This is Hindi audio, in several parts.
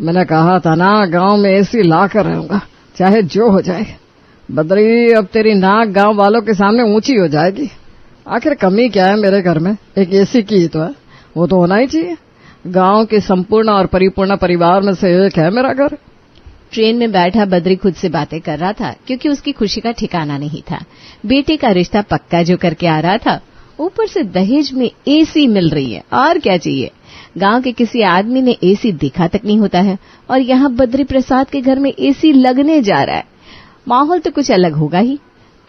मैंने कहा था ना, गांव में एसी ला कर रहूंगा, चाहे जो हो जाए। बद्री, अब तेरी नाक गांव वालों के सामने ऊंची हो जाएगी। आखिर कमी क्या है मेरे घर में? एक एसी की ही तो है, वो तो होना ही चाहिए। गांव के संपूर्ण और परिपूर्ण परिवार में से एक है मेरा घर। ट्रेन में बैठा बद्री खुद से बातें कर रहा था, क्योंकि उसकी खुशी का ठिकाना नहीं था। बेटे का रिश्ता पक्का जो करके आ रहा था, ऊपर से दहेज में एसी मिल रही है, और क्या चाहिए। गांव के किसी आदमी ने एसी देखा तक नहीं होता है, और यहाँ बद्री प्रसाद के घर में एसी लगने जा रहा है। माहौल तो कुछ अलग होगा ही।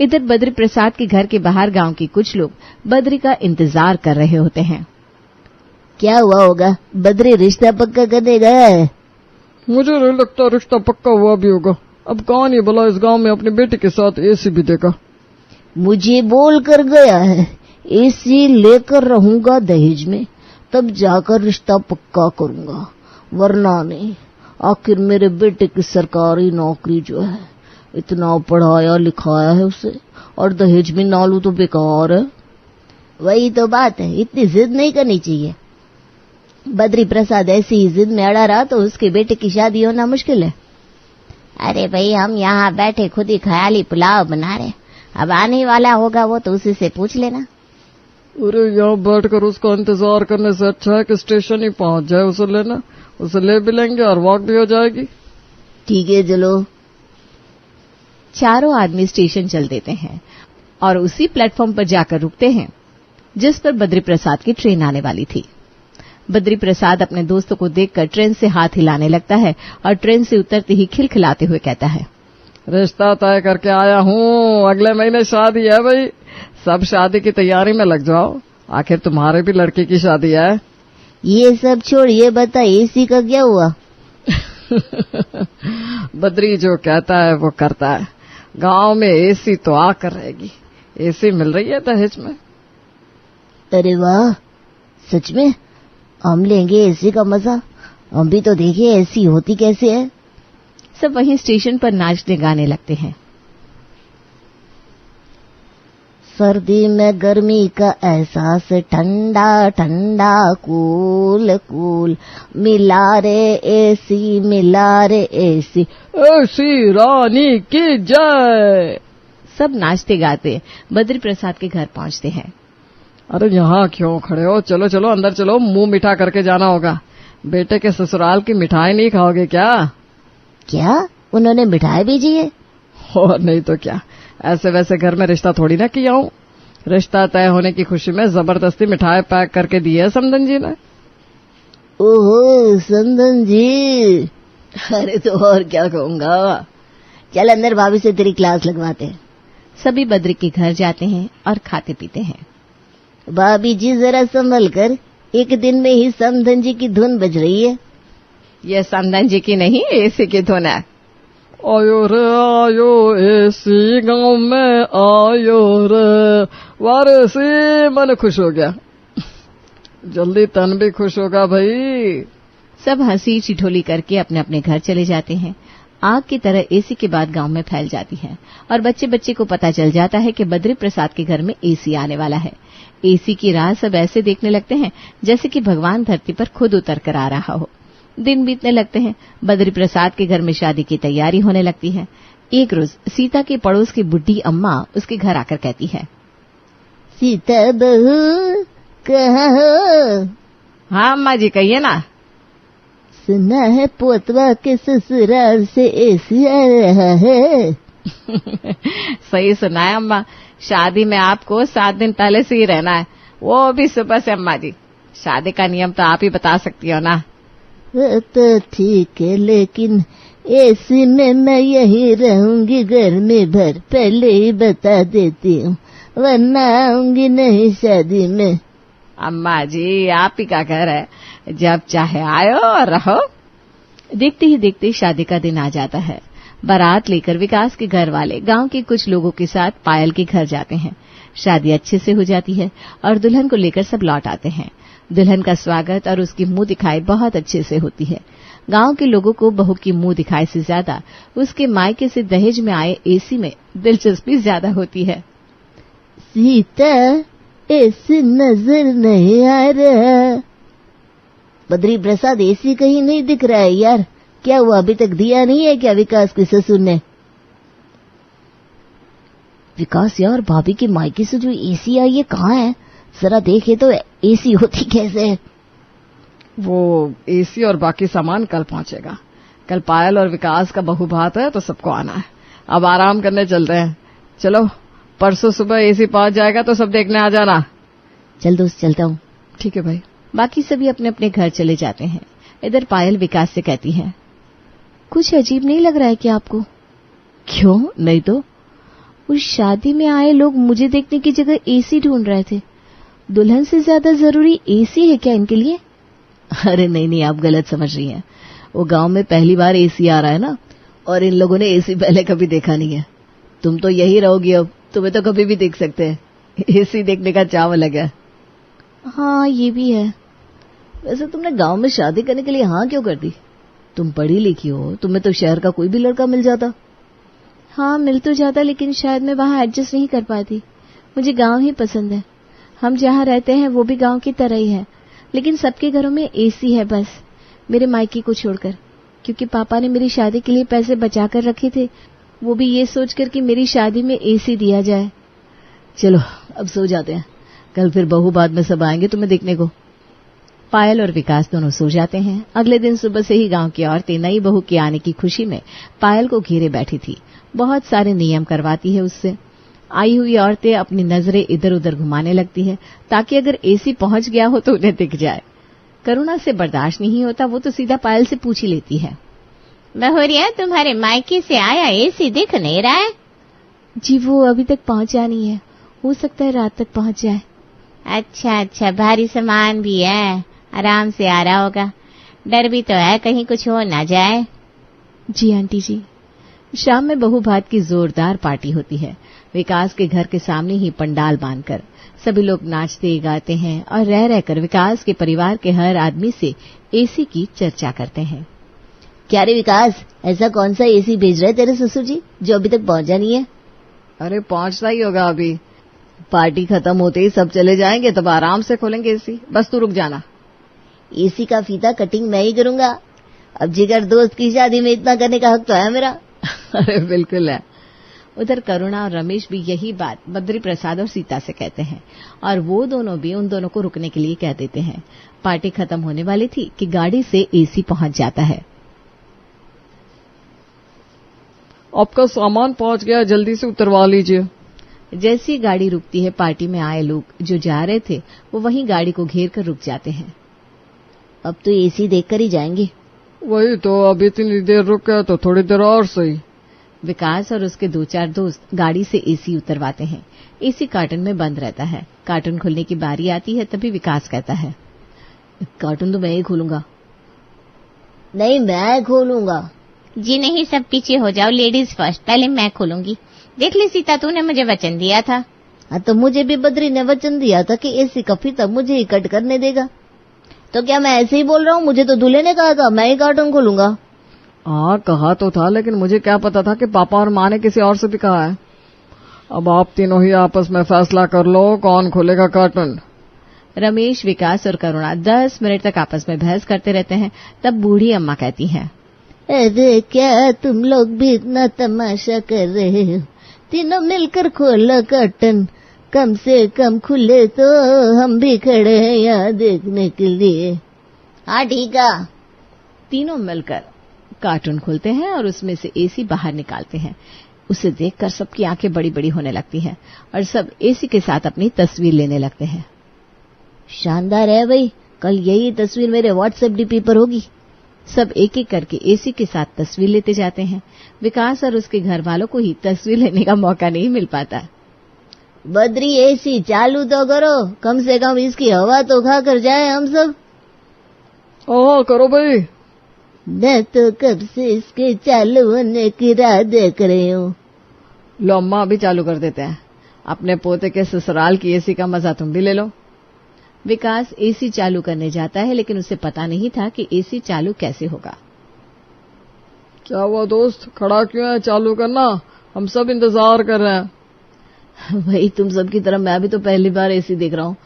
इधर बद्री प्रसाद के घर के बाहर गांव के कुछ लोग बद्री का इंतजार कर रहे होते हैं। क्या हुआ होगा? बद्री रिश्ता पक्का करने गया है? मुझे नहीं लगता रिश्ता पक्का हुआ भी होगा। अब कौन ही भला इस गांव में अपनी बेटी के साथ एसी भी देगा। मुझे बोल कर गया है, एसी लेकर रहूंगा दहेज में, तब जाकर रिश्ता पक्का करूंगा, वरना नहीं। आखिर मेरे बेटे की सरकारी नौकरी जो है, इतना पढ़ाया लिखाया है उसे, और दहेज में ना लूं तो बेकार है। वही तो बात है, इतनी जिद नहीं करनी चाहिए। बद्री प्रसाद ऐसी ही जिद में अड़ा रहा तो उसके बेटे की शादी होना मुश्किल है। अरे भाई, हम यहाँ बैठे खुद ही ख्याली पुलाव बना रहे, अब आने वाला होगा वो तो उसी से पूछ लेना। अरे यहाँ बैठकर उसका इंतजार करने से अच्छा है कि स्टेशन ही पहुंच जाए, उसे लेना, उसे ले भी लेंगे और वॉक भी हो जाएगी। ठीक है, चलो। चारों आदमी स्टेशन चल देते हैं और उसी प्लेटफॉर्म पर जाकर रुकते हैं जिस पर बद्री प्रसाद की ट्रेन आने वाली थी। बद्री प्रसाद अपने दोस्तों को देखकर ट्रेन से हाथ हिलाने लगता है और ट्रेन से उतरते ही खिलखिलाते हुए कहता है, रिश्ता तय करके आया हूँ, अगले महीने शादी है भाई, सब शादी की तैयारी में लग जाओ। आखिर तुम्हारे भी लड़की की शादी है। ये सब छोड़, ये बता एसी का क्या हुआ? बद्री जो कहता है वो करता है। गांव में एसी तो आकर रहेगी, एसी मिल रही है दहेज में। अरे वाह, सच में? हम लेंगे एसी का मजा। हम भी तो देखें एसी होती कैसे है। सब वहीं स्टेशन पर नाचने गाने लगते हैं। सर्दी में गर्मी का एहसास, ठंडा ठंडा कूल कूल, मिला रे एसी, मिला रे एसी, एसी रानी की जय। सब नाचते गाते बद्री प्रसाद के घर पहुंचते हैं। अरे यहाँ क्यों खड़े हो? चलो चलो अंदर चलो, मुंह मीठा करके जाना होगा। बेटे के ससुराल की मिठाई नहीं खाओगे क्या? क्या उन्होंने मिठाई भेजी है? और नहीं तो क्या, ऐसे वैसे घर में रिश्ता थोड़ी ना किया हूँ। रिश्ता तय होने की खुशी में जबरदस्ती मिठाई पैक करके दी है समधन जी ने। ओहो समधन जी, अरे तो और क्या कहूँगा। चल अंदर, भाभी से तेरी क्लास लगवाते हैं। सभी बद्री के घर जाते हैं और खाते पीते हैं। भाभी जी जरा संभल कर, एक दिन में ही समधन जी की धुन बज रही है। ये समधन जी की नहीं, एसी की धुन है। आयो रे आयो एसी गांव में आयो रे, वारे से मन खुश हो गया, जल्दी तन भी खुश होगा भाई। सब हंसी ठिठोली करके अपने अपने घर चले जाते हैं। आग की तरह एसी की बात गांव में फैल जाती है और बच्चे बच्चे को पता चल जाता है कि बद्री प्रसाद के घर में एसी आने वाला है। एसी की राह सब ऐसे देखने लगते हैं जैसे कि भगवान धरती पर खुद उतर कर आ रहा हो। दिन बीतने लगते हैं। बद्री प्रसाद के घर में शादी की तैयारी होने लगती है। एक रोज सीता के पड़ोस की बुढ़ी अम्मा उसके घर आकर कहती है, सीता बहू कहाँ हो? हाँ अम्मा जी, कहिए ना। सुना है पोतवा के ससुराल से एसी आ रहा है। सही सुना है अम्मा, शादी में आपको 7 दिन पहले से ही रहना है, वो भी सुबह से। अम्मा जी, शादी का नियम तो आप ही बता सकती हो ना। तो ठीक है, लेकिन एसी में मैं यही रहूंगी गर्मी भर, पहले ही बता देती हूँ, वरना आऊंगी नहीं शादी में। अम्मा जी, आप ही का घर है, जब चाहे आयो और रहो। देखते ही देखते शादी का दिन आ जाता है। बारात लेकर विकास के घर वाले गांव के कुछ लोगों के साथ पायल के घर जाते हैं। शादी अच्छे से हो जाती है और दुल्हन को लेकर सब लौट आते हैं। दुल्हन का स्वागत और उसकी मुंह दिखाई बहुत अच्छे से होती है। गांव के लोगों को बहू की मुंह दिखाई से ज्यादा उसके मायके से दहेज में आए एसी में दिलचस्पी ज्यादा होती है। सीता, एसी नजर नहीं आ रहा। बद्री प्रसाद, एसी कहीं नहीं दिख रहा है यार, क्या हुआ, अभी तक दिया नहीं है क्या विकास के ससुर ने? विकास यार, भाभी की मायके से जो एसी आई है कहाँ है? जरा देखे तो एसी होती कैसे है? वो एसी और बाकी सामान कल पहुंचेगा। कल पायल और विकास का बहुभात है तो सबको आना है। अब आराम करने चलते हैं। चलो, परसों सुबह एसी पहुंच जाएगा तो सब देखने आ जाना। चल दोस्त, चलता हूँ। ठीक है भाई। बाकी सभी अपने अपने घर चले जाते हैं। इधर पायल विकास से कहती है, कुछ अजीब नहीं लग रहा है क्या आपको? क्यों नहीं तो, उस शादी में आए लोग मुझे देखने की जगह एसी ढूंढ रहे थे। दुल्हन से ज्यादा जरूरी एसी है क्या इनके लिए? अरे नहीं, आप गलत समझ रही हैं। वो गांव में पहली बार एसी आ रहा है ना, और इन लोगों ने एसी पहले कभी देखा नहीं है। तुम तो यही रहोगी अब, तुम्हें तो कभी भी देख सकते हैं। एसी देखने का चाव अलग है। हाँ ये भी है। वैसे तुमने गांव में शादी करने के लिए हाँ क्यों कर दी? तुम पढ़ी लिखी हो, तुम्हें तो शहर का कोई भी लड़का मिल जाता। हाँ मिल तो जाता, लेकिन शायद मैं वहां एडजस्ट नहीं कर पाती। मुझे गांव ही पसंद है। हम जहां रहते हैं वो भी गांव की तरह ही है, लेकिन सबके घरों में एसी है बस, मेरे मायके को छोड़कर। क्योंकि पापा ने मेरी शादी के लिए पैसे बचा कर रखे थे, वो भी ये सोचकर कि मेरी शादी में एसी दिया जाए। चलो अब सो जाते हैं, कल फिर बहू बाद में सब आएंगे तुम्हें देखने को। पायल और विकास दोनों सो जाते हैं। अगले दिन सुबह से ही गांव की औरतें नई बहू के आने की खुशी में पायल को घेरे बैठी थी। बहुत सारे नियम करवाती है उससे। आई हुई औरतें अपनी नजरें इधर उधर घुमाने लगती है ताकि अगर एसी पहुंच गया हो तो उन्हें दिख जाए। करुणा से बर्दाश्त नहीं होता, वो तो सीधा पायल से पूछ ही लेती है, बहुरिया तुम्हारे मायके से आया एसी दिख नहीं रहा है? जी वो अभी तक पहुंचा नहीं है, हो सकता है रात तक पहुंच जाए। अच्छा, भारी सामान भी है, आराम से आ रहा होगा। डर भी तो है कहीं कुछ हो ना जाए। जी आंटी जी। शाम में बहू भात की जोरदार पार्टी होती है। विकास के घर के सामने ही पंडाल बांधकर सभी लोग नाचते गाते हैं और रह रहकर विकास के परिवार के हर आदमी से एसी की चर्चा करते हैं। क्या रे विकास, ऐसा कौन सा एसी भेज रहे तेरे ससुर जी जो अभी तक पहुंचा नहीं है? अरे पहुंचता ही होगा अभी। पार्टी खत्म होते ही सब चले जाएंगे तब आराम से खोलेंगे एसी। बस तू रुक जाना। एसी का फीता कटिंग मैं ही करूंगा। अब जिगर दोस्त की शादी में इतना करने का हक तो है मेरा। अरे बिल्कुल है। उधर करुणा और रमेश भी यही बात बद्री प्रसाद और सीता से कहते हैं और वो दोनों भी उन दोनों को रुकने के लिए कह देते हैं। पार्टी खत्म होने वाली थी कि गाड़ी से एसी पहुंच जाता है। आपका सामान पहुंच गया, जल्दी से उतरवा लीजिए। जैसी गाड़ी रुकती है, पार्टी में आए लोग जो जा रहे थे वो वहीं गाड़ी को घेर कर रुक जाते हैं। अब तो एसी देखकर ही जाएंगे। वही तो, अभी इतनी देर रुक गए तो थोड़ी देर और सही। विकास और उसके 2-4 दोस्त गाड़ी से एसी उतरवाते हैं। एसी कार्टन में बंद रहता है। कार्टन खुलने की बारी आती है तभी विकास कहता है, कार्टन तो मैं ही खोलूंगा। नहीं, मैं खोलूंगा। जी नहीं, सब पीछे हो जाओ, लेडीज फर्स्ट, पहले मैं खोलूंगी। देख ली सीता, तूने मुझे वचन दिया था। हाँ तो मुझे भी बद्री ने वचन दिया था कि एसी का फीता मुझे ही कट करने देगा। तो क्या मैं ऐसे ही बोल रहा हूँ? मुझे तो दूल्हे ने कहा था मैं ही कार्टन खोलूंगा। हाँ कहा तो था, लेकिन मुझे क्या पता था कि पापा और माँ ने किसी और से भी कहा है। अब आप तीनों ही आपस में फैसला कर लो कौन खोलेगा कार्टन। रमेश, विकास और करुणा 10 मिनट तक आपस में बहस करते रहते हैं। तब बूढ़ी अम्मा कहती हैं, अरे क्या तुम लोग भी इतना तमाशा कर रहे हो? तीनों मिलकर खोलो कर्टन, कम से कम खुले तो हम भी खड़े हैं यहाँ देखने के लिए। हाँ ठीक है। तीनों मिलकर कार्टून खोलते हैं और उसमें से एसी बाहर निकालते हैं। उसे देखकर सबकी आंखें बड़ी बड़ी होने लगती हैं और सब एसी के साथ अपनी तस्वीर लेने लगते हैं। शानदार है भाई, कल यही तस्वीर मेरे व्हाट्सएप डीपी पर होगी। सब एक एक करके एसी के साथ तस्वीर लेते जाते हैं। विकास और उसके घर वालों को ही तस्वीर लेने का मौका नहीं मिल पाता। बद्री एसी चालू तो करो, कम से कम इसकी हवा तो खा कर जाए हम सब। हाँ करो भाई। मैं तो कब से इसके चालू होने की राह देख रही हूँ। लो अम्मा अभी चालू कर देते हैं। अपने पोते के ससुराल की एसी का मजा तुम भी ले लो। विकास एसी चालू करने जाता है, लेकिन उसे पता नहीं था कि एसी चालू कैसे होगा। क्या हुआ दोस्त, खड़ा क्यों है? चालू करना, हम सब इंतजार कर रहे हैं। वही तुम सब की तरह मैं भी तो पहली बार एसी देख रहा हूँ,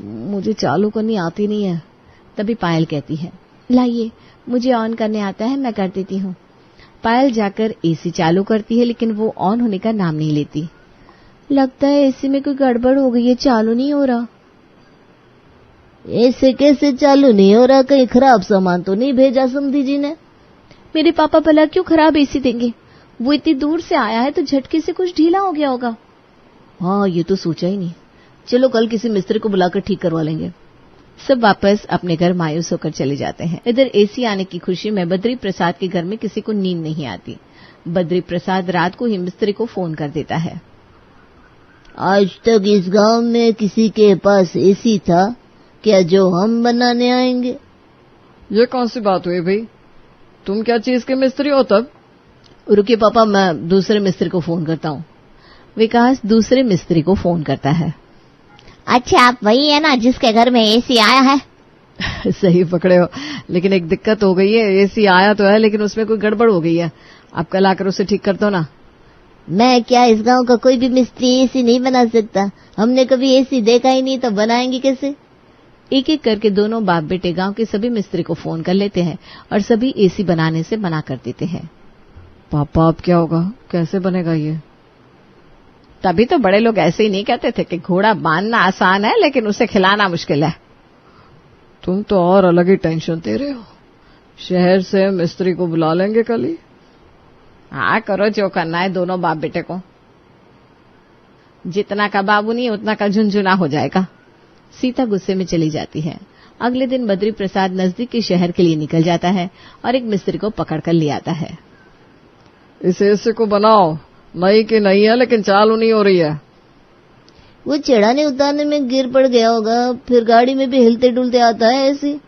मुझे चालू करनी आती नहीं है। तभी पायल कहती है, लाइए, मुझे ऑन करने आता है, मैं कर देती हूँ। पायल जाकर एसी चालू करती है, लेकिन वो ऑन होने का नाम नहीं लेती। लगता है एसी में कोई गड़बड़ हो गई है, चालू नहीं हो रहा। ऐसे कैसे चालू नहीं हो रहा? कहीं खराब सामान तो नहीं भेजा समधी जी ने? मेरे पापा भला क्यों खराब एसी देंगे? वो इतनी दूर से आया है तो झटके से कुछ ढीला हो गया होगा। हाँ, ये तो सोचा ही नहीं। चलो कल किसी मिस्त्री को बुलाकर ठीक करवा लेंगे। सब वापस अपने घर मायूस होकर चले जाते हैं। इधर एसी आने की खुशी में बद्री प्रसाद के घर में किसी को नींद नहीं आती। बद्री प्रसाद रात को ही मिस्त्री को फोन कर देता है। आज तक इस गांव में किसी के पास एसी था क्या जो हम बनाने आएंगे? ये कौन सी बात हुई भाई? तुम क्या चीज के मिस्त्री हो तब? रुकिए पापा, मैं दूसरे मिस्त्री को फोन करता हूँ। विकास दूसरे मिस्त्री को फोन करता है। अच्छा, आप वही है ना जिसके घर में एसी आया है? सही पकड़े हो, लेकिन एक दिक्कत हो गई है। एसी आया तो है लेकिन उसमें कोई गड़बड़ हो गई है। आप कल आकर उसे ठीक कर दो ना। मैं क्या, इस गांव का कोई भी मिस्त्री एसी नहीं बना सकता? हमने कभी एसी देखा ही नहीं, तो बनाएंगे कैसे? एक एक करके दोनों बाप बेटे गांव के सभी मिस्त्री को फोन कर लेते हैं और सभी एसी बनाने से मना कर देते हैं। पापा अब क्या होगा? कैसे बनेगा ये? तभी तो बड़े लोग ऐसे ही नहीं कहते थे कि घोड़ा बांधना आसान है लेकिन उसे खिलाना मुश्किल है। तुम तो और अलग ही टेंशन दे रहे हो। शहर से मिस्त्री को बुला लेंगे कल ही। हाँ, करो जो करना है दोनों बाप बेटे को। जितना का बाबू नहीं उतना का झुनझुना हो जाएगा। सीता गुस्से में चली जाती है। अगले दिन बद्री प्रसाद नजदीक के शहर के लिए निकल जाता है और एक मिस्त्री को पकड़ कर ले आता है। इस एसी को बनाओ, नई की नई है लेकिन चालू नहीं हो रही है। वो चढ़ाने उतारने में गिर पड़ गया होगा, फिर गाड़ी में भी हिलते डुलते आता है एसी।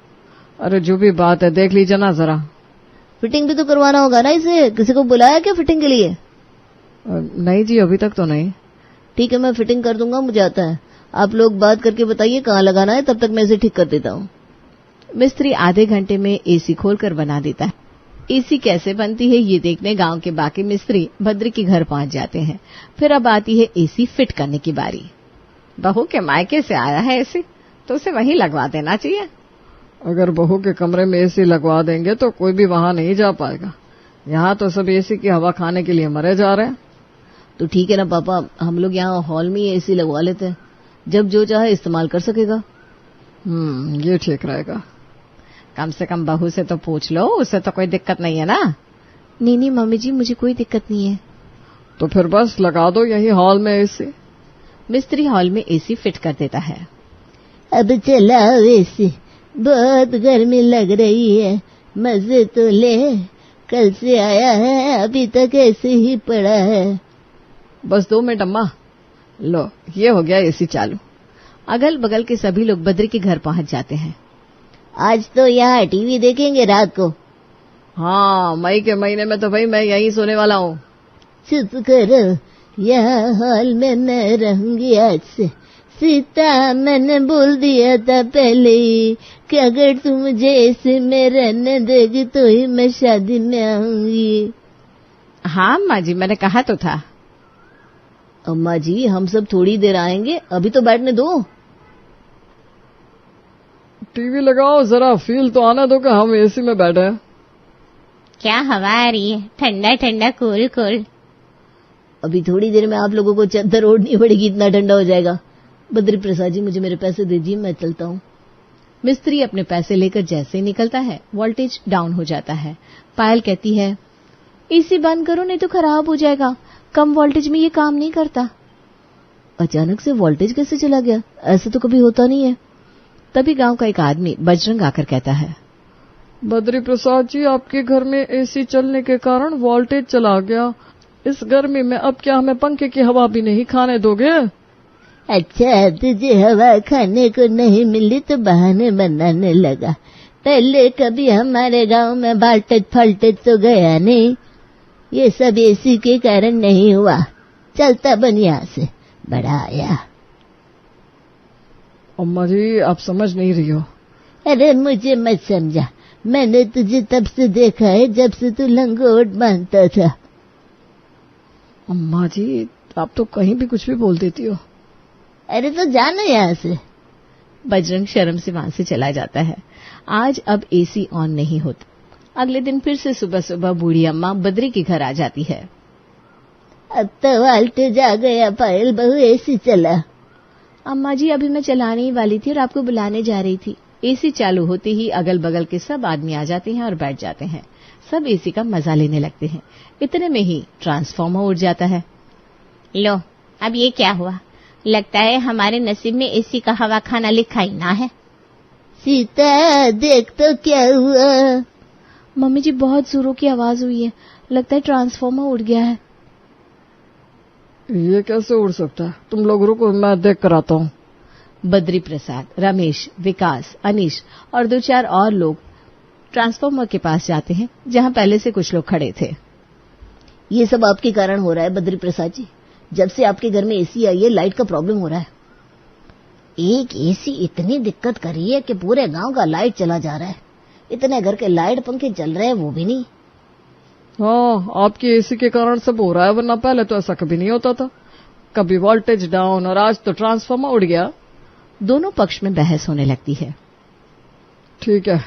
अरे जो भी बात है देख लीजिए ना जरा। फिटिंग भी तो करवाना होगा ना इसे। किसी को बुलाया क्या फिटिंग के लिए? नहीं जी, अभी तक तो नहीं। ठीक है, मैं फिटिंग कर दूंगा, मुझे आता है। आप लोग बात करके बताइए कहाँ लगाना है, तब तक मैं इसे ठीक कर देता हूँ। मिस्त्री आधे घंटे में एसी खोलकर बना देता है। एसी कैसे बनती है ये देखने गांव के बाकी मिस्त्री बद्री के घर पहुंच जाते हैं। फिर अब आती है एसी फिट करने की बारी। बहू के मायके से आया है एसी तो उसे वहीं लगवा देना चाहिए। अगर बहू के कमरे में एसी लगवा देंगे तो कोई भी वहां नहीं जा पाएगा। यहाँ तो सब एसी की हवा खाने के लिए मरे जा रहे हैं। तो ठीक है ना पापा, हम लोग यहाँ हॉल में ही एसी लगवा लेते हैं, जब जो चाहे इस्तेमाल कर सकेगा। ये ठीक रहेगा। कम से कम बहू से तो पूछ लो, उसे तो कोई दिक्कत नहीं है ना। नहीं मम्मी जी, मुझे कोई दिक्कत नहीं है। तो फिर बस लगा दो यही हॉल में एसी। मिस्त्री हॉल में एसी फिट कर देता है। अब चलाओ एसी, बहुत गर्मी लग रही है, मजे तो ले। कल से आया है, अभी तक ऐसे ही पड़ा है। बस 2 मिनट अम्मा। लो, ये हो गया एसी चालू। अगल बगल के सभी लोग बद्री के घर पहुंच जाते हैं। आज तो यहाँ टीवी देखेंगे रात को। हाँ, मई के महीने में तो भाई मैं यहीं सोने वाला हूँ। चुप करो, यहाँ हॉल में मैं रहूंगी आज से। सीता, मैंने बोल दिया था पहले ही कि अगर तुम मुझे ऐसे में रहने देगी तो ही मैं शादी में आऊंगी। हाँ अम्मा जी, मैंने कहा तो था। अम्मा जी, हम सब थोड़ी देर आएंगे, अभी तो बैठने दो। टीवी लगाओ जरा, फील तो आने दो कि हम एसी में बैठे हैं। क्या हवा आ रही है, ठंडा ठंडा कूल कूल। अभी थोड़ी देर में आप लोगों को चादर ओढ़नी पड़ेगी, इतना ठंडा हो जाएगा। बद्री प्रसाद जी, मुझे मेरे पैसे दीजिए, मैं चलता हूँ। मिस्त्री अपने पैसे लेकर जैसे ही निकलता है, वोल्टेज डाउन हो जाता है। पायल कहती है, एसी बंद करो नहीं तो खराब हो जाएगा, कम वोल्टेज में ये काम नहीं करता। अचानक से वोल्टेज कैसे चला गया? ऐसा तो कभी होता नहीं है। तभी गांव का एक आदमी बजरंग आकर कहता है, बद्री प्रसाद जी, आपके घर में एसी चलने के कारण वोल्टेज चला गया। इस गर्मी में अब क्या हमें पंखे की हवा भी नहीं खाने दोगे? अच्छा, तुझे हवा खाने को नहीं मिली तो बहाने बनाने लगा। पहले कभी हमारे गांव में वोल्टेज फॉल्टेज तो गया नहीं। ये सब एसी के कारण नहीं हुआ। चलता बन यहाँ से, बड़ा आया। अम्मा जी, आप समझ नहीं रही हो। अरे मुझे मत समझा, मैंने तुझे तब से देखा है जब से तू लंगोट बांधता था। अम्मा जी, आप तो कहीं भी कुछ भी बोल देती हो। अरे तो जाना यहाँ से। बजरंग शर्म से वहां से चला जाता है। आज अब एसी ऑन नहीं होता। अगले दिन फिर से सुबह सुबह बूढ़ी अम्मा बद्री के घर आ जाती है। अब तो वोल्टेज आ गया पायल बहू, एसी चला। अम्मा जी अभी मैं चलाने ही वाली थी और आपको बुलाने जा रही थी। एसी चालू होते ही अगल बगल के सब आदमी आ जाते हैं और बैठ जाते हैं। सब एसी का मजा लेने लगते हैं। इतने में ही ट्रांसफार्मर उड़ जाता है। लो, अब ये क्या हुआ? लगता है हमारे नसीब में एसी का हवा खाना लिखा ही ना है। सीता देख तो क्या हुआ। मम्मी जी बहुत जोरों की आवाज हुई है, लगता है ट्रांसफार्मर उड़ गया है। ये कैसे उड़ सकता है? तुम लोग रुको, मैं देख कर आता हूँ। बद्री प्रसाद, रमेश, विकास, अनीश और 2-4 और लोग ट्रांसफार्मर के पास जाते हैं जहां पहले से कुछ लोग खड़े थे। ये सब आपके कारण हो रहा है बद्री प्रसाद जी। जब से आपके घर में एसी आई है, लाइट का प्रॉब्लम हो रहा है। एक एसी इतनी दिक्कत कर रही है कि पूरे गांव का लाइट चला जा रहा है। इतने घर के लाइट पंखे चल रहे हैं, वो भी नहीं। हाँ, आपकी एसी के कारण सब हो रहा है, वरना पहले तो ऐसा कभी नहीं होता था। कभी वोल्टेज डाउन और आज तो ट्रांसफार्मर उड़ गया। दोनों पक्ष में बहस होने लगती है। ठीक है,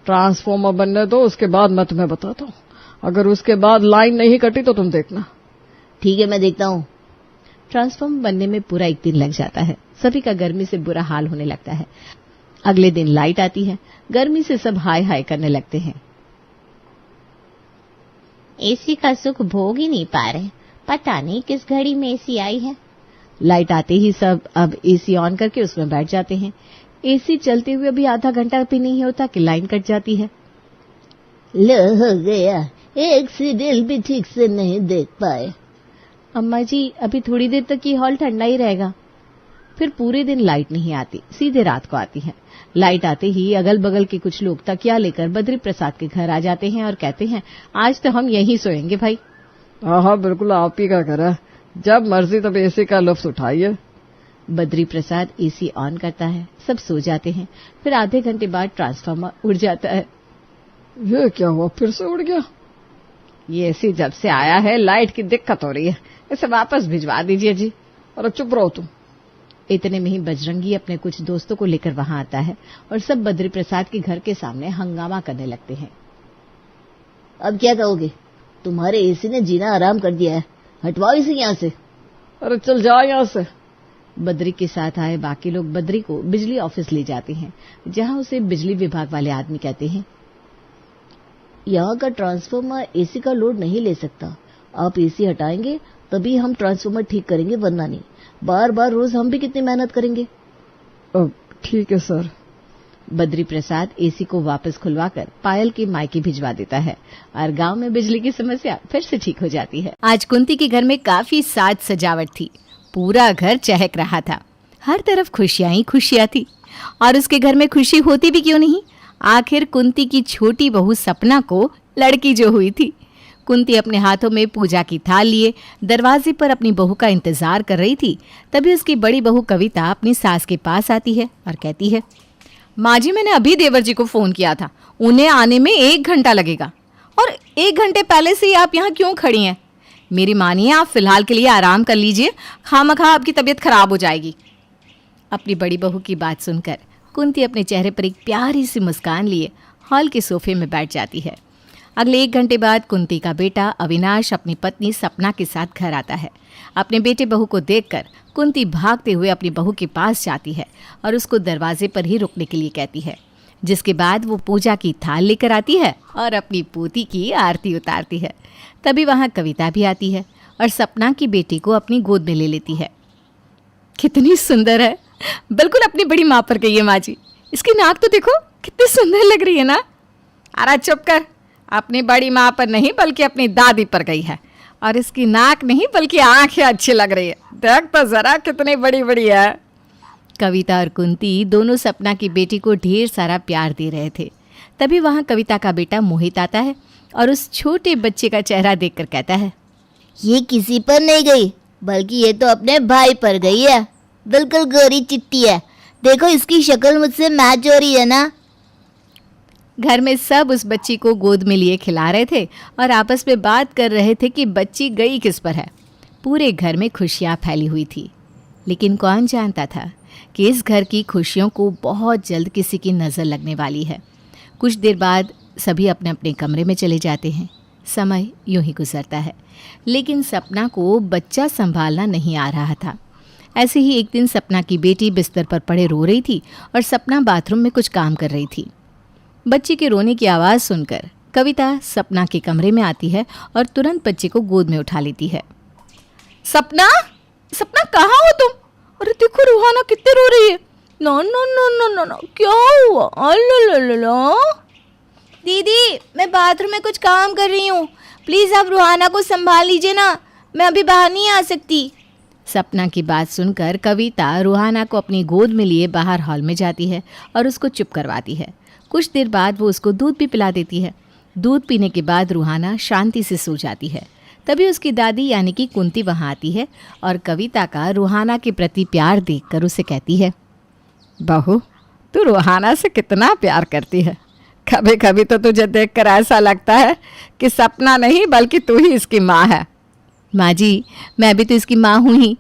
ट्रांसफार्मर बनने दो, उसके बाद मैं तुम्हें बताता हूँ। अगर उसके बाद लाइन नहीं कटी तो तुम देखना। ठीक है, मैं देखता हूँ। ट्रांसफार्मर बनने में पूरा एक दिन लग जाता है। सभी का गर्मी से बुरा हाल होने लगता है। अगले दिन लाइट आती है। गर्मी से सब हाय हाय करने लगते हैं। एसी का सुख भोग ही नहीं पा रहे। पता नहीं किस घड़ी में एसी आई है। लाइट आते ही सब अब एसी ऑन करके उसमें बैठ जाते हैं। एसी चलते हुए अभी आधा घंटा भी नहीं होता कि लाइन कट जाती है। लो, हो गया। एक सीरियल भी ठीक से नहीं देख पाए। अम्मा जी अभी थोड़ी देर तक ये हॉल ठंडा ही रहेगा। फिर पूरे दिन लाइट नहीं आती, सीधे रात को आती है। लाइट आते ही अगल बगल के कुछ लोग तकिया लेकर बद्री प्रसाद के घर आ जाते हैं और कहते हैं, आज तो हम यहीं सोएंगे भाई। हाँ, बिल्कुल आप ही का घर है। जब मर्जी तब एसी का लुत्फ उठाइए। बद्री प्रसाद एसी ऑन करता है। सब सो जाते हैं। फिर आधे घंटे बाद ट्रांसफार्मर उड़ जाता है। ये क्या हुआ? फिर से उड़ गया? ये एसी जब से आया है लाइट की दिक्कत हो रही है, इसे वापस भिजवा दीजिए जी। अरे चुप रहो तुम। इतने में ही बजरंगी अपने कुछ दोस्तों को लेकर वहां आता है और सब बद्री प्रसाद के घर के सामने हंगामा करने लगते हैं। अब क्या कहोगे? तुम्हारे एसी ने जीना आराम कर दिया है, हटवाओ इसे यहाँ से। अरे चल जा यहाँ से। बद्री के साथ आए बाकी लोग बद्री को बिजली ऑफिस ले जाते हैं, जहां उसे बिजली विभाग वाले आदमी कहते हैं, यहाँ का ट्रांसफार्मर एसी का लोड नहीं ले सकता। आप एसी हटाएंगे तभी हम ट्रांसफार्मर ठीक करेंगे, वरना नहीं। बार बार रोज हम भी कितनी मेहनत करेंगे। ठीक है सर। बद्री प्रसाद एसी को वापस खुलवाकर पायल के मायके भिजवा देता है और गांव में बिजली की समस्या फिर से ठीक हो जाती है। आज कुंती के घर में काफी साज सजावट थी। पूरा घर चहक रहा था। हर तरफ खुशियां ही खुशियां थी। और उसके घर में खुशी होती भी क्यों नहीं, आखिर कुंती की छोटी बहू सपना को लड़की जो हुई थी। कुंती अपने हाथों में पूजा की थाल लिए दरवाजे पर अपनी बहू का इंतजार कर रही थी। तभी उसकी बड़ी बहू कविता अपनी सास के पास आती है और कहती है, माँ जी मैंने अभी देवर जी को फोन किया था, उन्हें आने में 1 घंटा लगेगा और 1 घंटे पहले से ही आप यहाँ क्यों खड़ी हैं? मेरी मानिए आप फिलहाल के लिए आराम कर लीजिए, खामखा आपकी तबीयत खराब हो जाएगी। अपनी बड़ी बहू की बात सुनकर कुंती अपने चेहरे पर एक प्यारी सी मुस्कान लिए हॉल के सोफे में बैठ जाती है। अगले 1 घंटे बाद कुंती का बेटा अविनाश अपनी पत्नी सपना के साथ घर आता है। अपने बेटे बहू को देखकर कुंती भागते हुए अपनी बहू के पास जाती है और उसको दरवाजे पर ही रुकने के लिए कहती है, जिसके बाद वो पूजा की थाल लेकर आती है और अपनी पोती की आरती उतारती है। तभी वहां कविता भी आती है और सपना की बेटी को अपनी गोद में ले लेती है। कितनी सुंदर है, बिल्कुल अपनी बड़ी माँ पर गई है माँ जी। इसकी नाक तो देखो कितनी सुंदर लग रही है ना। अरे चुप कर, अपनी बड़ी माँ पर नहीं बल्कि अपनी दादी पर गई है। और इसकी नाक नहीं बल्कि आंखें अच्छी लग रही है, देख तो जरा कितनी बड़ी बड़ी है। कविता और कुंती दोनों सपना की बेटी को ढेर सारा प्यार दे रहे थे। तभी वहां कविता का बेटा मोहित आता है और उस छोटे बच्चे का चेहरा देखकर कहता है, ये किसी पर नहीं गई बल्कि ये तो अपने भाई पर गई है। बिल्कुल गोरी चिट्टी है, देखो इसकी शक्ल मुझसे मैच हो रही है ना। घर में सब उस बच्ची को गोद में लिए खिला रहे थे और आपस में बात कर रहे थे कि बच्ची गई किस पर है। पूरे घर में खुशियां फैली हुई थी, लेकिन कौन जानता था कि इस घर की खुशियों को बहुत जल्द किसी की नज़र लगने वाली है। कुछ देर बाद सभी अपने अपने कमरे में चले जाते हैं। समय यूं ही गुजरता है, लेकिन सपना को बच्चा संभालना नहीं आ रहा था। ऐसे ही एक दिन सपना की बेटी बिस्तर पर पड़े रो रही थी और सपना बाथरूम में कुछ काम कर रही थी। बच्चे के रोने की आवाज़ सुनकर कविता सपना के कमरे में आती है और तुरंत बच्चे को गोद में उठा लेती है। सपना, सपना कहाँ हो तुम? अरे देखो रूहाना कितनी रो रही है। No no no no no no, क्या हुआ? अल्लाह, दीदी मैं बाथरूम में कुछ काम कर रही हूँ, प्लीज़ आप रूहाना को संभाल लीजिए ना, मैं अभी बाहर नहीं आ सकती। सपना की बात सुनकर कविता रूहाना को अपनी गोद में लिए बाहर हॉल में जाती है और उसको चुप करवाती है। कुछ देर बाद वो उसको दूध भी पिला देती है। दूध पीने के बाद रूहाना शांति से सो जाती है। तभी उसकी दादी यानी कि कुंती वहाँ आती है और कविता का रूहाना के प्रति प्यार देखकर उसे कहती है, बहू तू रूहाना से कितना प्यार करती है। कभी कभी तो तुझे देखकर ऐसा लगता है कि सपना नहीं बल्कि तू ही इसकी माँ है। माँ जी, मैं भी तो इसकी माँ हूँ ही।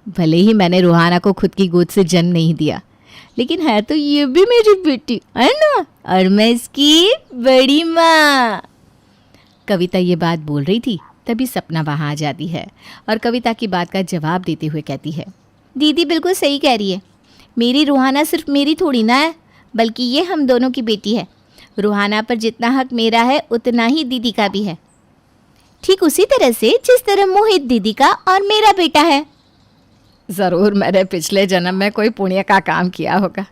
भले ही मैंने रूहाना को खुद की गोद से जन्म नहीं दिया, लेकिन है तो ये भी मेरी बेटी है ना, और मैं इसकी बड़ी माँ। कविता ये बात बोल रही थी, तभी सपना वहाँ आ जाती है और कविता की बात का जवाब देते हुए कहती है, दीदी बिल्कुल सही कह रही है, मेरी रूहाना सिर्फ मेरी थोड़ी ना है, बल्कि ये हम दोनों की बेटी है। रूहाना पर जितना हक मेरा है उतना ही दीदी का भी है, ठीक उसी तरह से जिस तरह मोहित दीदी का और मेरा बेटा है। ज़रूर मैंने पिछले जन्म में कोई पुण्य का काम किया होगा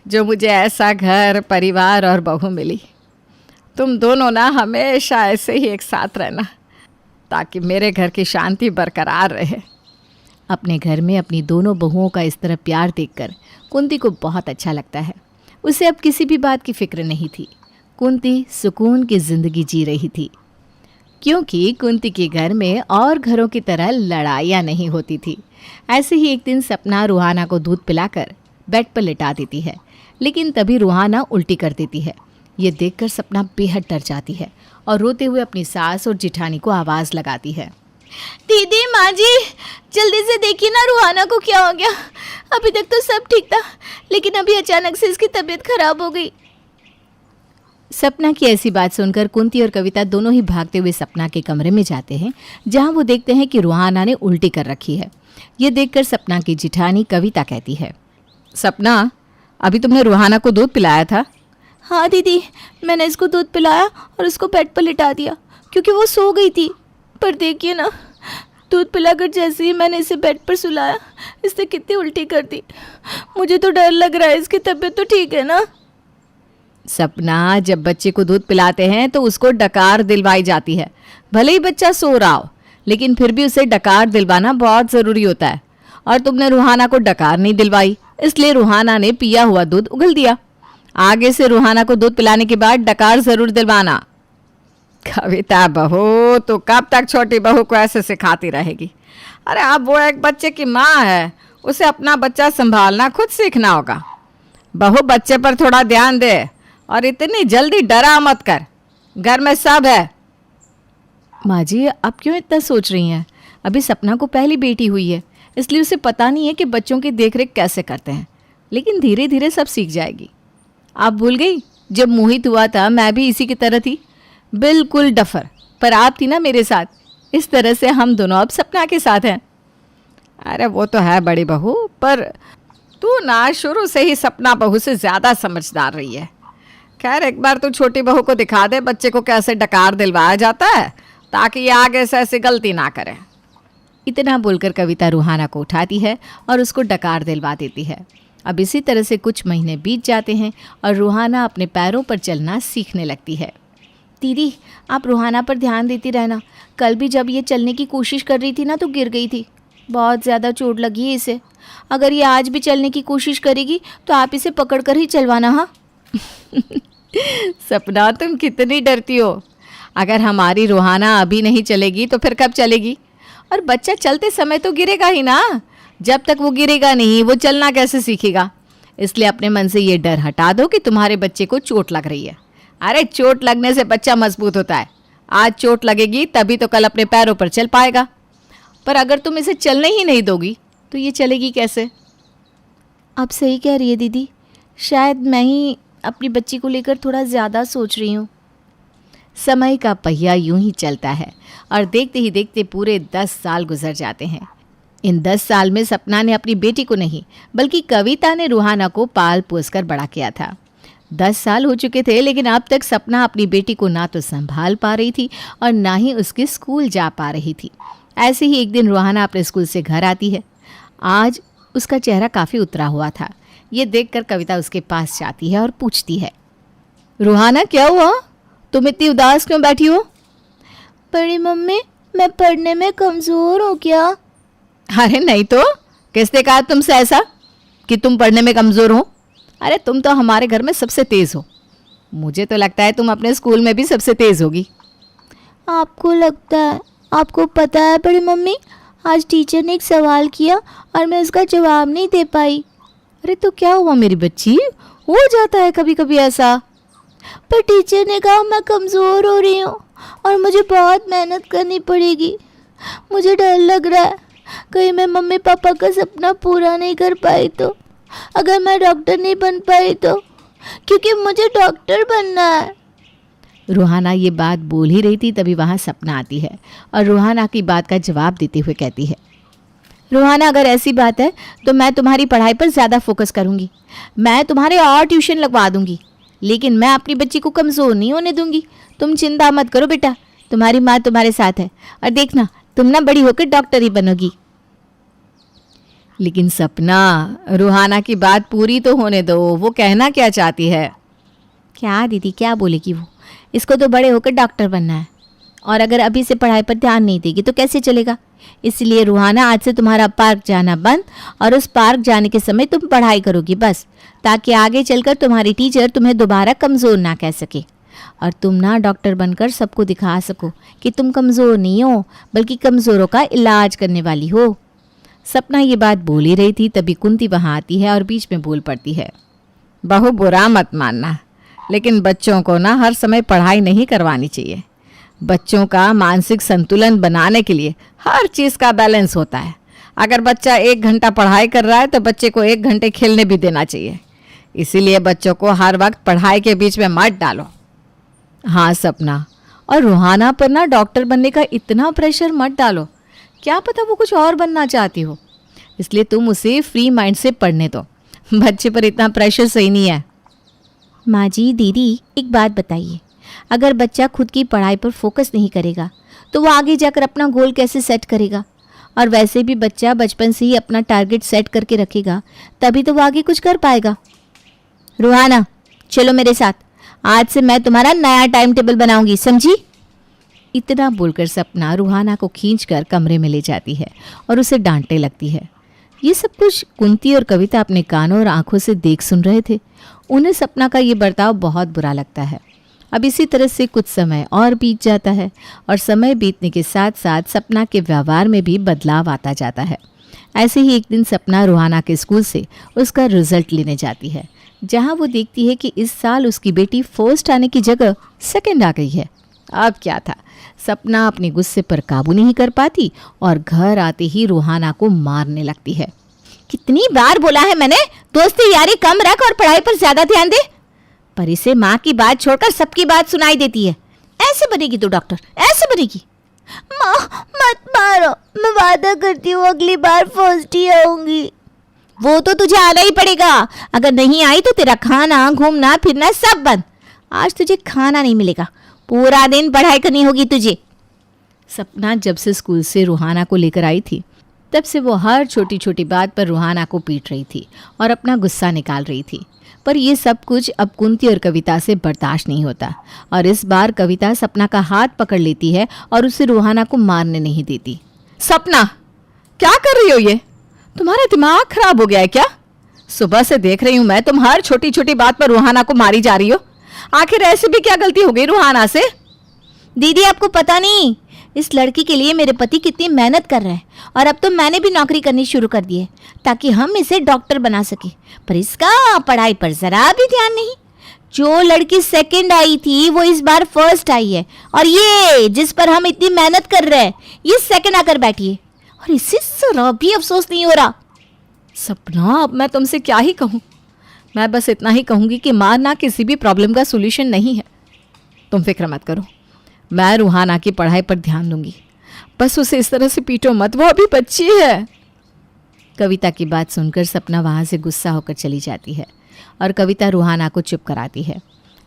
जो मुझे ऐसा घर, परिवार और बहू मिली। तुम दोनों ना हमेशा ऐसे ही एक साथ रहना ताकि मेरे घर की शांति बरकरार रहे। अपने घर में अपनी दोनों बहुओं का इस तरह प्यार देखकर कुंती को बहुत अच्छा लगता है। उसे अब किसी भी बात की फिक्र नहीं थी। कुंती सुकून की ज़िंदगी जी रही थी, क्योंकि कुंती के घर में और घरों की तरह लड़ाइयाँ नहीं होती थी। ऐसे ही एक दिन सपना रूहाना को दूध पिलाकर बेड पर लिटा देती है, लेकिन तभी रूहाना उल्टी कर देती है। ये देखकर सपना बेहद डर जाती है और रोते हुए अपनी सास और जिठानी को आवाज़ लगाती है, दीदी, माँ जी, जल्दी से देखिए ना रूहाना को क्या हो गया। अभी तक तो सब ठीक था, लेकिन अभी अचानक से इसकी तबीयत खराब हो गई। सपना की ऐसी बात सुनकर कुंती और कविता दोनों ही भागते हुए सपना के कमरे में जाते हैं, जहां वो देखते हैं कि रूहाना ने उल्टी कर रखी है। ये देखकर सपना की जिठानी कविता कहती है, सपना, अभी तुमने रूहाना को दूध पिलाया था? हाँ दीदी, मैंने इसको दूध पिलाया और उसको बेड पर लिटा दिया क्योंकि वो सो गई थी। पर देखिए ना, दूध पिलाकर जैसे ही मैंने इसे बेड पर सुलाया, इसने कितनी उल्टी कर दी। मुझे तो डर लग रहा है, इसकी तबीयत तो ठीक है ना? सपना, जब बच्चे को दूध पिलाते हैं तो उसको डकार दिलवाई जाती है। भले ही बच्चा सो रहा हो, लेकिन फिर भी उसे डकार दिलवाना बहुत ज़रूरी होता है। और तुमने रूहाना को डकार नहीं दिलवाई, इसलिए रूहाना ने पिया हुआ दूध उगल दिया। आगे से रूहाना को दूध पिलाने के बाद डकार ज़रूर दिलवाना। कविता बहू, तो कब तक छोटी बहू को ऐसे सिखाती रहेगी? अरे अब वो एक बच्चे की माँ है, उसे अपना बच्चा संभालना खुद सीखना होगा। बहू, बच्चे पर थोड़ा ध्यान दे और इतनी जल्दी डरा मत कर, घर में सब है। माँ जी, आप क्यों इतना सोच रही हैं? अभी सपना को पहली बेटी हुई है, इसलिए उसे पता नहीं है कि बच्चों की देखरेख कैसे करते हैं, लेकिन धीरे धीरे सब सीख जाएगी। आप भूल गई, जब मोहित हुआ था मैं भी इसी की तरह थी, बिल्कुल डफर, पर आप थी ना मेरे साथ। इस तरह से हम दोनों अब सपना के साथ हैं। अरे वो तो है बड़ी बहू, पर तू ना शुरू से ही सपना बहू से ज़्यादा समझदार रही है। खैर, एक बार तू छोटी बहू को दिखा दे बच्चे को कैसे डकार दिलवाया जाता है, ताकि ये आगे से ऐसी गलती ना करे। इतना बोलकर कविता रूहाना को उठाती है और उसको डकार दिलवा देती है। अब इसी तरह से कुछ महीने बीत जाते हैं और रूहाना अपने पैरों पर चलना सीखने लगती है। दीदी, आप रूहाना पर ध्यान देती रहना। कल भी जब ये चलने की कोशिश कर रही थी ना, तो गिर गई थी, बहुत ज़्यादा चोट लगी है इसे। अगर ये आज भी चलने की कोशिश करेगी तो आप इसे पकड़ कर ही चलवाना। हाँ सपना, तुम कितनी डरती हो। अगर हमारी रूहाना अभी नहीं चलेगी तो फिर कब चलेगी? और बच्चा चलते समय तो गिरेगा ही ना। जब तक वो गिरेगा नहीं, वो चलना कैसे सीखेगा? इसलिए अपने मन से ये डर हटा दो कि तुम्हारे बच्चे को चोट लग रही है। अरे, चोट लगने से बच्चा मजबूत होता है। आज चोट लगेगी तभी तो कल अपने पैरों पर चल पाएगा। पर अगर तुम इसे चलने ही नहीं दोगी तो ये चलेगी कैसे? आप सही कह रही है दीदी, शायद मैं ही अपनी बच्ची को लेकर थोड़ा ज़्यादा सोच रही हूँ। समय का पहिया यूं ही चलता है और देखते ही देखते पूरे 10 साल गुजर जाते हैं। इन 10 साल में सपना ने अपनी बेटी को नहीं बल्कि कविता ने रूहाना को पाल पोस कर बड़ा किया था। 10 साल हो चुके थे, लेकिन अब तक सपना अपनी बेटी को ना तो संभाल पा रही थी और ना ही उसके स्कूल जा पा रही थी। ऐसे ही एक दिन रूहाना अपने स्कूल से घर आती है। आज उसका चेहरा काफ़ी उतरा हुआ था। ये देखकर कविता उसके पास जाती है और पूछती है, रूहाना क्या हुआ, तुम इतनी उदास क्यों बैठी हो? बड़ी मम्मी, मैं पढ़ने में कमज़ोर हूँ क्या? अरे नहीं तो, किसने कहा तुमसे ऐसा कि तुम पढ़ने में कमज़ोर हो? अरे तुम तो हमारे घर में सबसे तेज़ हो। मुझे तो लगता है तुम अपने स्कूल में भी सबसे तेज़ होगी। आपको लगता है? आपको पता है बड़ी मम्मी, आज टीचर ने एक सवाल किया और मैं उसका जवाब नहीं दे पाई। अरे तो क्या हुआ मेरी बच्ची, हो जाता है कभी कभी ऐसा। पर टीचर ने कहा मैं कमज़ोर हो रही हूँ और मुझे बहुत मेहनत करनी पड़ेगी। मुझे डर लग रहा है कहीं मैं मम्मी पापा का सपना पूरा नहीं कर पाई तो, अगर मैं डॉक्टर नहीं बन पाई तो, क्योंकि मुझे डॉक्टर बनना है। रूहाना ये बात बोल ही रही थी, तभी वहाँ सपना आती है और रूहाना की बात का जवाब देते हुए कहती है, रूहाना अगर ऐसी बात है तो मैं तुम्हारी पढ़ाई पर ज़्यादा फोकस करूँगी। मैं तुम्हारे और ट्यूशन लगवा दूँगी, लेकिन मैं अपनी बच्ची को कमज़ोर नहीं होने दूँगी। तुम चिंता मत करो बेटा, तुम्हारी माँ तुम्हारे साथ है और देखना तुम ना बड़ी होकर डॉक्टर ही बनोगी। लेकिन सपना, रूहाना की बात पूरी तो होने दो, वो कहना क्या चाहती है? क्या दीदी, क्या बोलेगी वो? इसको तो बड़े होकर डॉक्टर बनना है और अगर अभी से पढ़ाई पर ध्यान नहीं देगी तो कैसे चलेगा। इसलिए रूहाना, आज से तुम्हारा पार्क जाना बंद और उस पार्क जाने के समय तुम पढ़ाई करोगी बस, ताकि आगे चलकर तुम्हारी टीचर तुम्हें दोबारा कमज़ोर ना कह सके और तुम ना डॉक्टर बनकर सबको दिखा सको कि तुम कमज़ोर नहीं हो बल्कि कमज़ोरों का इलाज करने वाली हो। सपना ये बात बोल ही रही थी, तभी कुंती वहाँ आती है और बीच में बोल पड़ती है, बहु बुरा मत मानना, लेकिन बच्चों को ना हर समय पढ़ाई नहीं करवानी चाहिए। बच्चों का मानसिक संतुलन बनाने के लिए हर चीज़ का बैलेंस होता है। अगर बच्चा 1 घंटा पढ़ाई कर रहा है तो बच्चे को 1 घंटे खेलने भी देना चाहिए। इसीलिए बच्चों को हर वक्त पढ़ाई के बीच में मत डालो। हाँ सपना, और रूहाना पर ना डॉक्टर बनने का इतना प्रेशर मत डालो, क्या पता वो कुछ और बनना चाहती हो, इसलिए तुम उसे फ्री माइंड से पढ़ने दो। बच्चे पर इतना प्रेशर सही नहीं है। माँ जी, दीदी एक बात बताइए, अगर बच्चा खुद की पढ़ाई पर फोकस नहीं करेगा तो वो आगे जाकर अपना गोल कैसे सेट करेगा? और वैसे भी बच्चा बचपन से ही अपना टारगेट सेट करके रखेगा तभी तो वो आगे कुछ कर पाएगा। रूहाना, चलो मेरे साथ, आज से मैं तुम्हारा नया टाइम टेबल बनाऊंगी, समझी? इतना बोलकर सपना रूहाना को खींचकर कमरे में ले जाती है और उसे डांटने लगती है। ये सब कुछ कुंती और कविता अपने कानों और आंखों से देख सुन रहे थे। उन्हें सपना का ये बर्ताव बहुत बुरा लगता है। अब इसी तरह से कुछ समय और बीत जाता है और समय बीतने के साथ साथ सपना के व्यवहार में भी बदलाव आता जाता है। ऐसे ही एक दिन सपना रूहाना के स्कूल से उसका रिजल्ट लेने जाती है, जहां वो देखती है कि इस साल उसकी बेटी फर्स्ट आने की जगह सेकंड आ गई है। अब क्या था, सपना अपने गुस्से पर काबू नहीं कर पाती और घर आते ही रूहाना को मारने लगती है। कितनी बार बोला है मैंने, दोस्ती यारी कम रख और पढ़ाई पर ज्यादा ध्यान दे, पर इसे माँ की बात छोड़कर सबकी बात सुनाई देती है। ऐसे बनेगी तो डॉक्टर, ऐसे बनेगी। माँ मत मारो, मैं वादा करती हूँ अगली बार फर्स्ट ही आऊंगी। वो तो तुझे आना ही पड़ेगा, अगर नहीं आई तो तेरा खाना, घूमना फिरना सब बंद। आज तुझे खाना नहीं मिलेगा, पूरा दिन पढ़ाई करनी होगी तुझे। सपना जब से स्कूल से रूहाना को लेकर आई थी तब से वो हर छोटी छोटी बात पर रूहाना को पीट रही थी और अपना गुस्सा निकाल रही थी। पर ये सब कुछ अब कुंती और कविता से बर्दाश्त नहीं होता और इस बार कविता सपना का हाथ पकड़ लेती है और उसे रूहाना को मारने नहीं देती। सपना, क्या कर रही हो ये? तुम्हारा दिमाग खराब हो गया है क्या? सुबह से देख रही हूँ मैं, तुम हर छोटी छोटी बात पर रूहाना को मारी जा रही हो। आखिर ऐसे भी क्या गलती हो गई रूहाना से? दीदी आपको पता नहीं, इस लड़की के लिए मेरे पति कितनी मेहनत कर रहे हैं और अब तो मैंने भी नौकरी करनी शुरू कर दी है ताकि हम इसे डॉक्टर बना सके, पर इसका पढ़ाई पर जरा भी ध्यान नहीं। जो लड़की सेकंड आई थी वो इस बार फर्स्ट आई है और ये जिस पर हम इतनी मेहनत कर रहे हैं ये सेकंड आकर बैठी है और इसे जरा भी अफसोस नहीं हो रहा। सपना, अब मैं तुमसे क्या ही कहूँ। मैं बस इतना ही कहूँगी कि मारना किसी भी प्रॉब्लम का सोल्यूशन नहीं है। तुम फिक्र मत करो, मैं रूहाना की पढ़ाई पर ध्यान दूंगी। बस उसे इस तरह से पीटो मत, वो अभी बच्ची है। कविता की बात सुनकर सपना वहाँ से गुस्सा होकर चली जाती है और कविता रूहाना को चुप कराती है।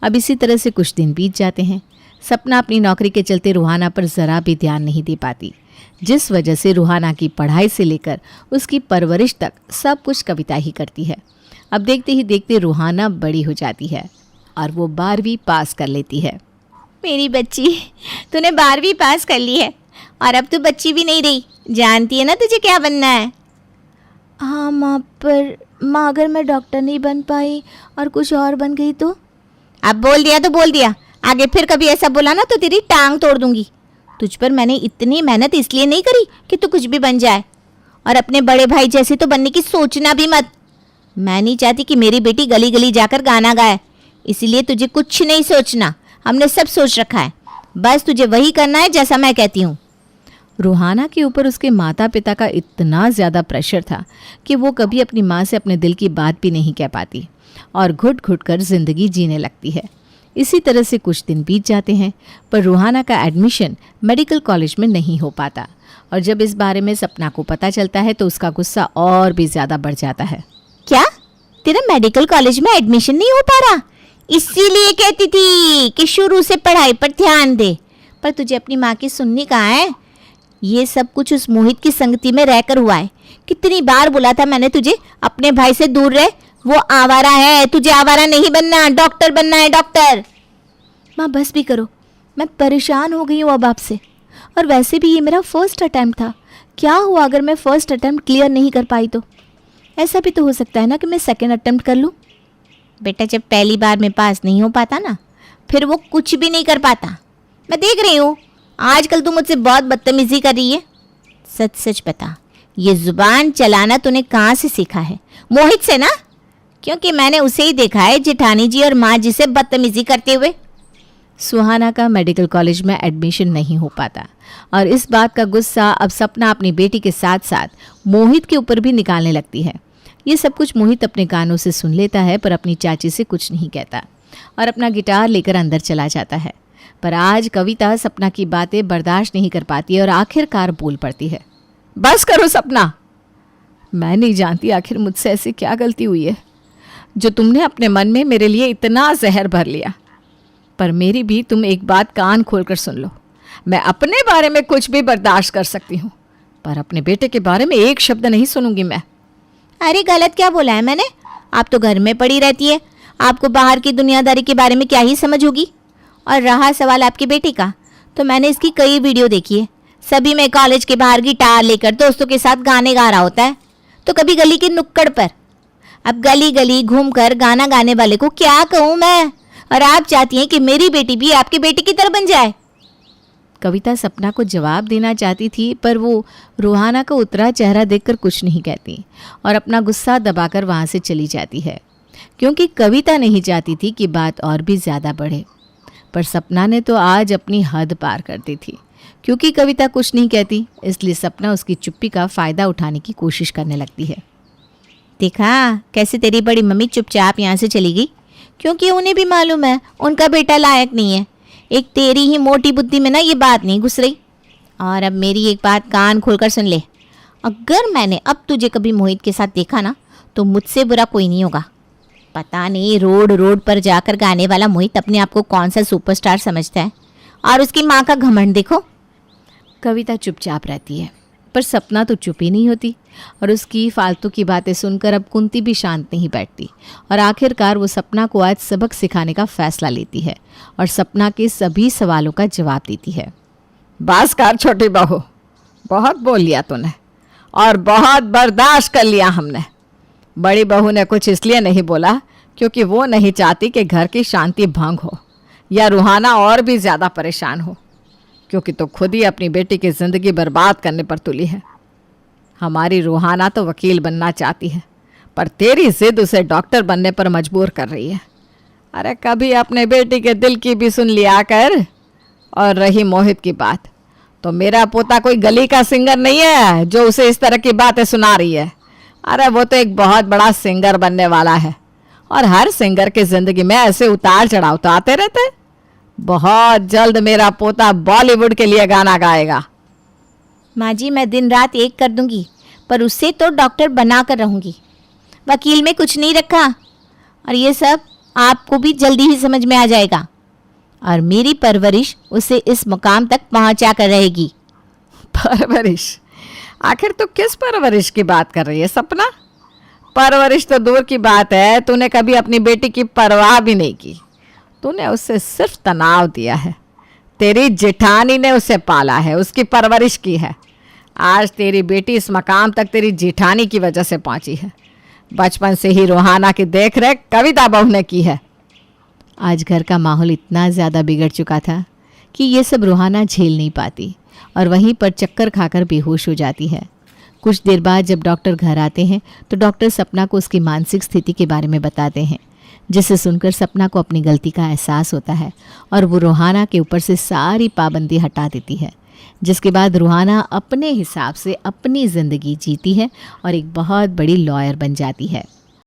अब इसी तरह से कुछ दिन बीत जाते हैं। सपना अपनी नौकरी के चलते रूहाना पर ज़रा भी ध्यान नहीं दे पाती, जिस वजह से रूहाना की पढ़ाई से लेकर उसकी परवरिश तक सब कुछ कविता ही करती है। अब देखते ही देखते रूहाना बड़ी हो जाती है और वो 12वीं पास कर लेती है। मेरी बच्ची, तूने 12वीं पास कर ली है और अब तू बच्ची भी नहीं रही। जानती है ना तुझे क्या बनना है? हाँ माँ, पर माँ अगर मैं डॉक्टर नहीं बन पाई और कुछ और बन गई तो? अब बोल दिया तो बोल दिया, आगे फिर कभी ऐसा बोला ना तो तेरी टांग तोड़ दूंगी। तुझ पर मैंने इतनी मेहनत इसलिए नहीं करी कि तू कुछ भी बन जाए, और अपने बड़े भाई जैसे तो बनने की सोचना भी मत। मैं नहीं चाहती कि मेरी बेटी गली गली जाकर गाना गाए, इसीलिए तुझे कुछ नहीं सोचना। हमने सब सोच रखा है, बस तुझे वही करना है जैसा मैं कहती हूँ। रूहाना के ऊपर उसके माता पिता का इतना ज़्यादा प्रेशर था कि वो कभी अपनी माँ से अपने दिल की बात भी नहीं कह पाती और घुट घुट कर जिंदगी जीने लगती है। इसी तरह से कुछ दिन बीत जाते हैं, पर रूहाना का एडमिशन मेडिकल कॉलेज में नहीं हो पाता और जब इस बारे में सपना को पता चलता है तो उसका गुस्सा और भी ज़्यादा बढ़ जाता है। क्या तेरा मेडिकल कॉलेज में एडमिशन नहीं हो पा रहा? इसीलिए कहती थी कि शुरू से पढ़ाई पर ध्यान दे, पर तुझे अपनी माँ की सुननी कहाँ है? ये सब कुछ उस मोहित की संगति में रहकर हुआ है। कितनी बार बोला था मैंने तुझे अपने भाई से दूर रह, वो आवारा है, तुझे आवारा नहीं बनना, डॉक्टर बनना है, डॉक्टर। माँ बस भी करो, मैं परेशान हो गई हूँ अब आपसे। और वैसे भी ये मेरा फर्स्ट अटेम्प्ट था, क्या हुआ अगर मैं फर्स्ट अटेम्प्ट क्लियर नहीं कर पाई तो? ऐसा भी तो हो सकता है ना कि मैं सेकेंड अटेम्प्ट कर लूँ। बेटा, जब पहली बार में पास नहीं हो पाता ना, फिर वो कुछ भी नहीं कर पाता। मैं देख रही हूँ आजकल तू मुझसे बहुत बदतमीजी कर रही है। सच सच बता, ये जुबान चलाना तूने कहाँ से सीखा है? मोहित से ना? क्योंकि मैंने उसे ही देखा है जेठानी जी और माँ जी से बदतमीजी करते हुए। सुहाना का मेडिकल कॉलेज में एडमिशन नहीं हो पाता और इस बात का गुस्सा अब सपना अपनी बेटी के साथ साथ मोहित के ऊपर भी निकालने लगती है। ये सब कुछ मोहित अपने कानों से सुन लेता है, पर अपनी चाची से कुछ नहीं कहता और अपना गिटार लेकर अंदर चला जाता है। पर आज कविता सपना की बातें बर्दाश्त नहीं कर पाती और आखिरकार बोल पड़ती है। बस करो सपना, मैं नहीं जानती आखिर मुझसे ऐसी क्या गलती हुई है जो तुमने अपने मन में मेरे लिए इतना जहर भर लिया। पर मेरी भी तुम एक बात कान खोलकर सुन लो, मैं अपने बारे में कुछ भी बर्दाश्त कर सकती हूँ, पर अपने बेटे के बारे में एक शब्द नहीं सुनूंगी मैं। अरे गलत क्या बोला है मैंने? आप तो घर में पड़ी रहती है, आपको बाहर की दुनियादारी के बारे में क्या ही समझ होगी। और रहा सवाल आपकी बेटी का, तो मैंने इसकी कई वीडियो देखी है। सभी में कॉलेज के बाहर गिटार लेकर दोस्तों के साथ गाने गा रहा होता है, तो कभी गली की नुक्कड़ पर। अब गली गली घूमकर गाना गाने वाले को क्या कहूँ मैं? और आप चाहती हैं कि मेरी बेटी भी आपकी बेटी की तरह बन जाए? कविता सपना को जवाब देना चाहती थी, पर वो रूहाना का उतरा चेहरा देखकर कुछ नहीं कहती और अपना गुस्सा दबाकर वहाँ से चली जाती है, क्योंकि कविता नहीं चाहती थी कि बात और भी ज़्यादा बढ़े। पर सपना ने तो आज अपनी हद पार कर दी थी। क्योंकि कविता कुछ नहीं कहती, इसलिए सपना उसकी चुप्पी का फ़ायदा उठाने की कोशिश करने लगती है। देखा कैसे तेरी बड़ी मम्मी चुपचाप यहाँ से चली गई, क्योंकि उन्हें भी मालूम है उनका बेटा लायक नहीं है। एक तेरी ही मोटी बुद्धि में ना ये बात नहीं घुस रही। और अब मेरी एक बात कान खोलकर सुन ले, अगर मैंने अब तुझे कभी मोहित के साथ देखा ना, तो मुझसे बुरा कोई नहीं होगा। पता नहीं रोड रोड पर जाकर गाने वाला मोहित अपने आप को कौन सा सुपरस्टार समझता है, और उसकी माँ का घमंड देखो। कविता चुपचाप रहती है, पर सपना तो चुप ही नहीं होती और उसकी फालतू की बातें सुनकर अब कुंती भी शांत नहीं बैठती और आखिरकार वो सपना को आज सबक सिखाने का फैसला लेती है और सपना के सभी सवालों का जवाब देती है। बस कर छोटी बहू, बहुत बोल लिया तूने और बहुत बर्दाश्त कर लिया हमने। बड़ी बहू ने कुछ इसलिए नहीं बोला क्योंकि वो नहीं चाहती कि घर की शांति भंग हो या रूहाना और भी ज़्यादा परेशान हो, क्योंकि तो खुद ही अपनी बेटी की ज़िंदगी बर्बाद करने पर तुली है। हमारी रूहाना तो वकील बनना चाहती है, पर तेरी जिद उसे डॉक्टर बनने पर मजबूर कर रही है। अरे कभी अपने बेटी के दिल की भी सुन लिया कर। और रही मोहित की बात, तो मेरा पोता कोई गली का सिंगर नहीं है जो उसे इस तरह की बातें सुना रही है। अरे वो तो एक बहुत बड़ा सिंगर बनने वाला है, और हर सिंगर की जिंदगी में ऐसे उतार चढ़ाव तो आते रहते हैं। बहुत जल्द मेरा पोता बॉलीवुड के लिए गाना गाएगा। माँ जी, मैं दिन रात एक कर दूंगी, पर उससे तो डॉक्टर बना कर रहूंगी। वकील में कुछ नहीं रखा, और ये सब आपको भी जल्दी ही समझ में आ जाएगा, और मेरी परवरिश उसे इस मुकाम तक पहुंचा कर रहेगी। परवरिश? आखिर तू किस परवरिश की बात कर रही है सपना? परवरिश तो दूर की बात है, तूने कभी अपनी बेटी की परवाह भी नहीं की। तूने उससे सिर्फ तनाव दिया है। तेरी जेठानी ने उसे पाला है, उसकी परवरिश की है। आज तेरी बेटी इस मकाम तक तेरी जेठानी की वजह से पहुंची है। बचपन से ही रूहाना की देखरेख कविता बहू ने की है। आज घर का माहौल इतना ज़्यादा बिगड़ चुका था कि ये सब रूहाना झेल नहीं पाती और वहीं पर चक्कर खाकर बेहोश हो जाती है। कुछ देर बाद जब डॉक्टर घर आते हैं तो डॉक्टर सपना को उसकी मानसिक स्थिति के बारे में बताते हैं, जिसे सुनकर सपना को अपनी गलती का एहसास होता है और वो रूहाना के ऊपर से सारी पाबंदी हटा देती है, जिसके बाद रूहाना अपने हिसाब से अपनी ज़िंदगी जीती है और एक बहुत बड़ी लॉयर बन जाती है।